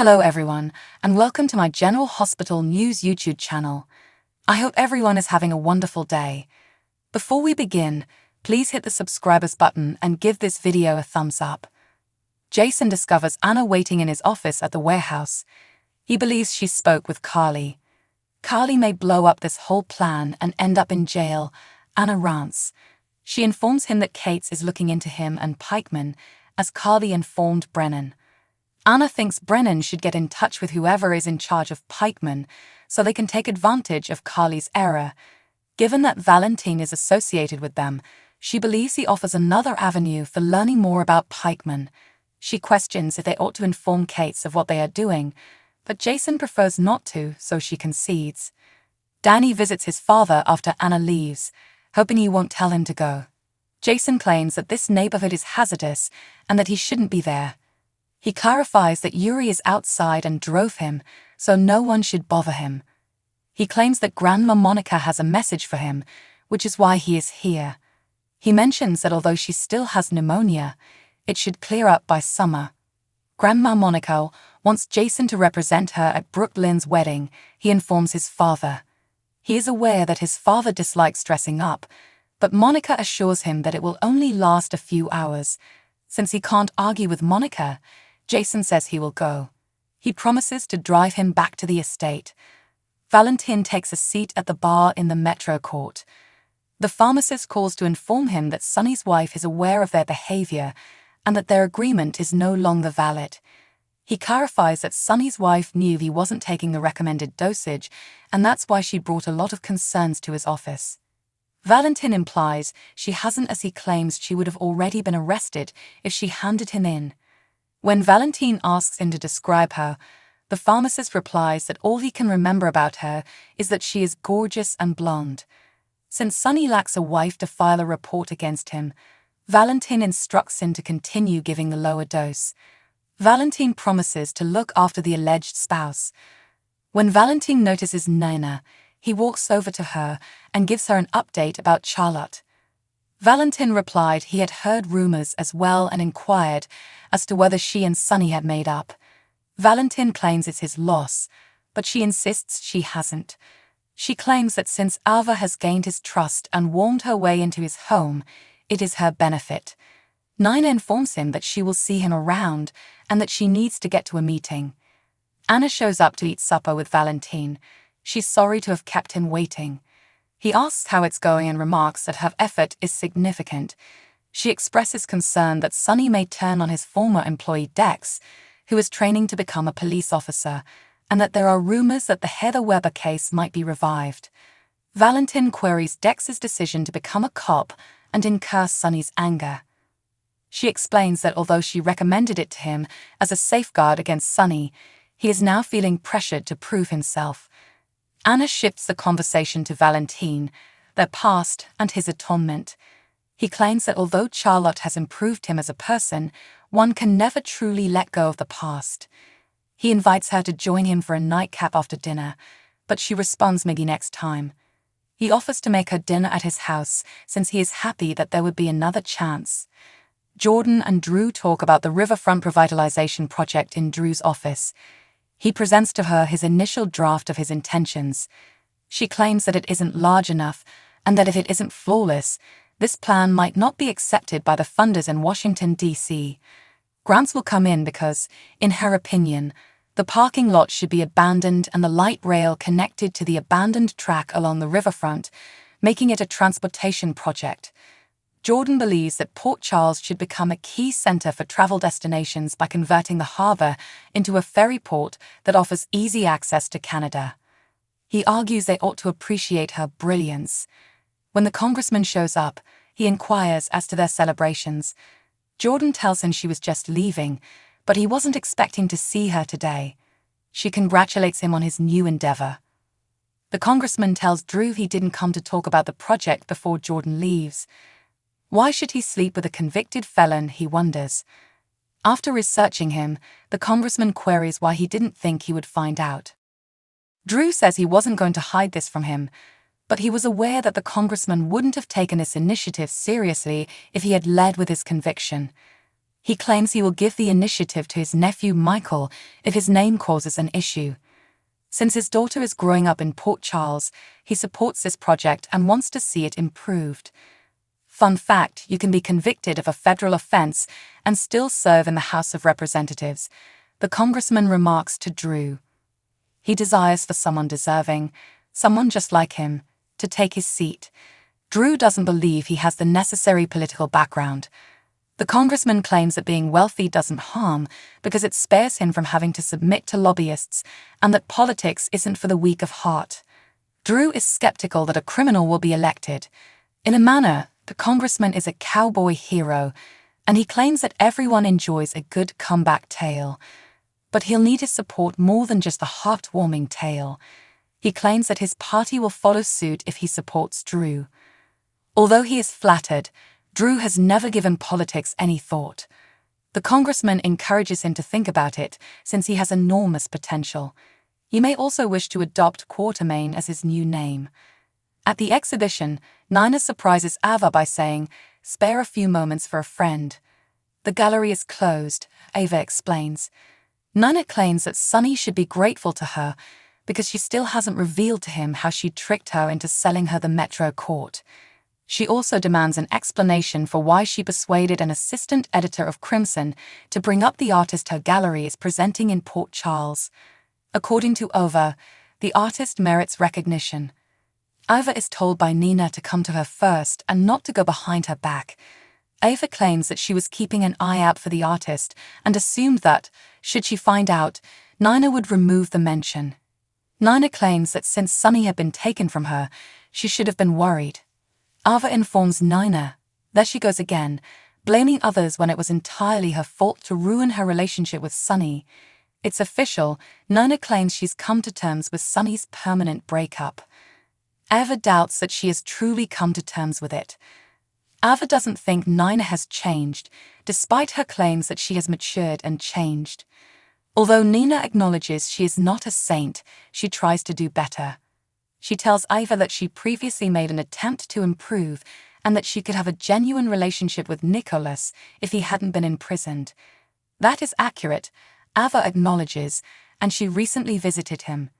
Hello everyone, and welcome to my General Hospital News YouTube channel. I hope everyone is having a wonderful day. Before we begin, please hit the subscribers button and give this video a thumbs up. Jason discovers Anna waiting in his office at the warehouse. He believes she spoke with Carly. Carly may blow up this whole plan and end up in jail, Anna rants. She informs him that Cates is looking into him and Pikeman, as Carly informed Brennan. Anna thinks Brennan should get in touch with whoever is in charge of Pikeman so they can take advantage of Carly's error. Given that Valentine is associated with them, she believes he offers another avenue for learning more about Pikeman. She questions if they ought to inform Cates of what they are doing, but Jason prefers not to, so she concedes. Danny visits his father after Anna leaves, hoping he won't tell him to go. Jason claims that this neighborhood is hazardous and that he shouldn't be there. He clarifies that Yuri is outside and drove him, so no one should bother him. He claims that Grandma Monica has a message for him, which is why he is here. He mentions that although she still has pneumonia, it should clear up by summer. Grandma Monica wants Jason to represent her at Brooklyn's wedding, he informs his father. He is aware that his father dislikes dressing up, but Monica assures him that it will only last a few hours. Since he can't argue with Monica, Jason says he will go. He promises to drive him back to the estate. Valentine takes a seat at the bar in the Metro Court. The pharmacist calls to inform him that Sonny's wife is aware of their behavior and that their agreement is no longer valid. He clarifies that Sonny's wife knew he wasn't taking the recommended dosage, and that's why she brought a lot of concerns to his office. Valentine implies she hasn't, as he claims she would have already been arrested if she handed him in. When Valentine asks him to describe her, the pharmacist replies that all he can remember about her is that she is gorgeous and blonde. Since Sonny lacks a wife to file a report against him, Valentine instructs him to continue giving the lower dose. Valentine promises to look after the alleged spouse. When Valentine notices Nina, he walks over to her and gives her an update about Charlotte. Valentine replied he had heard rumors as well and inquired as to whether she and Sonny had made up. Valentine claims it's his loss, but she insists she hasn't. She claims that since Alva has gained his trust and warmed her way into his home, it is her benefit. Nina informs him that she will see him around and that she needs to get to a meeting. Anna shows up to eat supper with Valentine. She's sorry to have kept him waiting. He asks how it's going and remarks that her effort is significant. She expresses concern that Sonny may turn on his former employee Dex, who is training to become a police officer, and that there are rumors that the Heather Weber case might be revived. Valentine queries Dex's decision to become a cop and incur Sonny's anger. She explains that although she recommended it to him as a safeguard against Sonny, he is now feeling pressured to prove himself. Anna shifts the conversation to Valentine, their past and his atonement. He claims that although Charlotte has improved him as a person, one can never truly let go of the past. He invites her to join him for a nightcap after dinner, but she responds maybe next time. He offers to make her dinner at his house since he is happy that there would be another chance. Jordan and Drew talk about the riverfront revitalization project in Drew's office. He presents to her his initial draft of his intentions. She claims that it isn't large enough and that if it isn't flawless, this plan might not be accepted by the funders in Washington, D.C. Grants will come in because, in her opinion, the parking lot should be abandoned and the light rail connected to the abandoned track along the riverfront, making it a transportation project. Jordan believes that Port Charles should become a key center for travel destinations by converting the harbor into a ferry port that offers easy access to Canada. He argues they ought to appreciate her brilliance. When the congressman shows up, he inquires as to their celebrations. Jordan tells him she was just leaving, but he wasn't expecting to see her today. She congratulates him on his new endeavor. The congressman tells Drew he didn't come to talk about the project before Jordan leaves. Why should he sleep with a convicted felon, he wonders. After researching him, the congressman queries why he didn't think he would find out. Drew says he wasn't going to hide this from him, but he was aware that the congressman wouldn't have taken this initiative seriously if he had led with his conviction. He claims he will give the initiative to his nephew Michael if his name causes an issue. Since his daughter is growing up in Port Charles, he supports this project and wants to see it improved. Fun fact, you can be convicted of a federal offense and still serve in the House of Representatives, the congressman remarks to Drew. He desires for someone deserving, someone just like him, to take his seat. Drew doesn't believe he has the necessary political background. The congressman claims that being wealthy doesn't harm because it spares him from having to submit to lobbyists and that politics isn't for the weak of heart. Drew is skeptical that a criminal will be elected. In a manner, the congressman is a cowboy hero, and he claims that everyone enjoys a good comeback tale. But he'll need his support more than just a heartwarming tale. He claims that his party will follow suit if he supports Drew. Although he is flattered, Drew has never given politics any thought. The congressman encourages him to think about it, since he has enormous potential. He may also wish to adopt Quatermain as his new name. At the exhibition, Nina surprises Ava by saying, "Spare a few moments for a friend." The gallery is closed, Ava explains. Nina claims that Sunny should be grateful to her because she still hasn't revealed to him how she tricked her into selling her the Metro Court. She also demands an explanation for why she persuaded an assistant editor of Crimson to bring up the artist her gallery is presenting in Port Charles. According to Ava, the artist merits recognition. Ava is told by Nina to come to her first and not to go behind her back. Ava claims that she was keeping an eye out for the artist and assumed that, should she find out, Nina would remove the mention. Nina claims that since Sunny had been taken from her, she should have been worried. Ava informs Nina. There she goes again, blaming others when it was entirely her fault to ruin her relationship with Sunny. It's official, Nina claims she's come to terms with Sunny's permanent breakup. Ava doubts that she has truly come to terms with it. Ava doesn't think Nina has changed, despite her claims that she has matured and changed. Although Nina acknowledges she is not a saint, she tries to do better. She tells Ava that she previously made an attempt to improve and that she could have a genuine relationship with Nicholas if he hadn't been imprisoned. That is accurate, Ava acknowledges, and she recently visited him,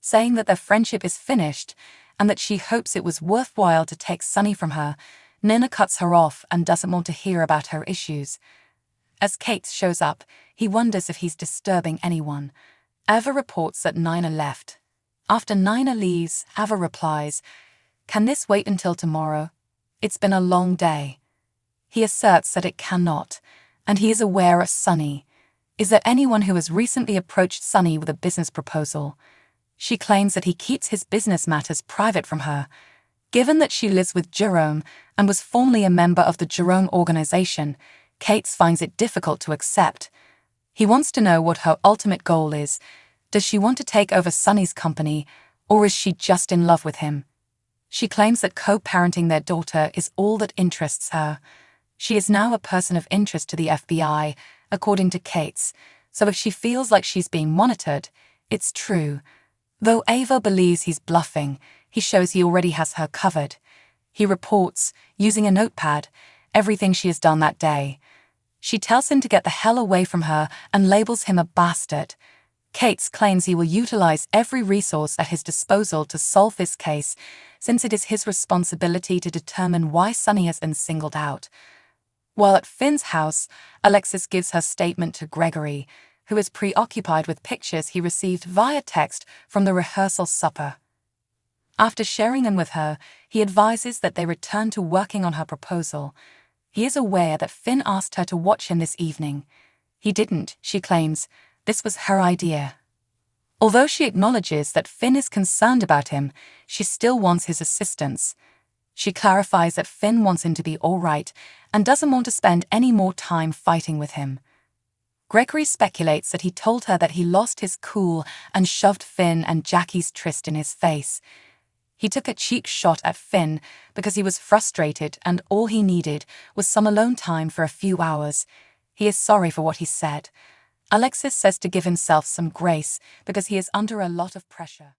saying that their friendship is finished and that she hopes it was worthwhile to take Sunny from her. Nina cuts her off and doesn't want to hear about her issues. As Kate shows up, he wonders if he's disturbing anyone. Ava reports that Nina left. After Nina leaves, Ava replies, "Can this wait until tomorrow? It's been a long day." He asserts that it cannot, and he is aware of Sunny. Is there anyone who has recently approached Sunny with a business proposal? She claims that he keeps his business matters private from her. Given that she lives with Jerome and was formerly a member of the Jerome organization, Kate finds it difficult to accept. He wants to know what her ultimate goal is. Does she want to take over Sunny's company, or is she just in love with him? She claims that co-parenting their daughter is all that interests her. She is now a person of interest to the FBI, according to Kate's, so if she feels like she's being monitored, it's true. Though Ava believes he's bluffing, he shows he already has her covered. He reports, using a notepad, everything she has done that day. She tells him to get the hell away from her and labels him a bastard. Cates claims he will utilize every resource at his disposal to solve this case, since it is his responsibility to determine why Sunny has been singled out. While at Finn's house, Alexis gives her statement to Gregory, who is preoccupied with pictures he received via text from the rehearsal supper. After sharing them with her, he advises that they return to working on her proposal. He is aware that Finn asked her to watch him this evening. He didn't, she claims. This was her idea. Although she acknowledges that Finn is concerned about him, she still wants his assistance. She clarifies that Finn wants him to be all right and doesn't want to spend any more time fighting with him. Gregory speculates that he told her that he lost his cool and shoved Finn and Jackie's tryst in his face. He took a cheap shot at Finn because he was frustrated and all he needed was some alone time for a few hours. He is sorry for what he said. Alexis says to give himself some grace because he is under a lot of pressure.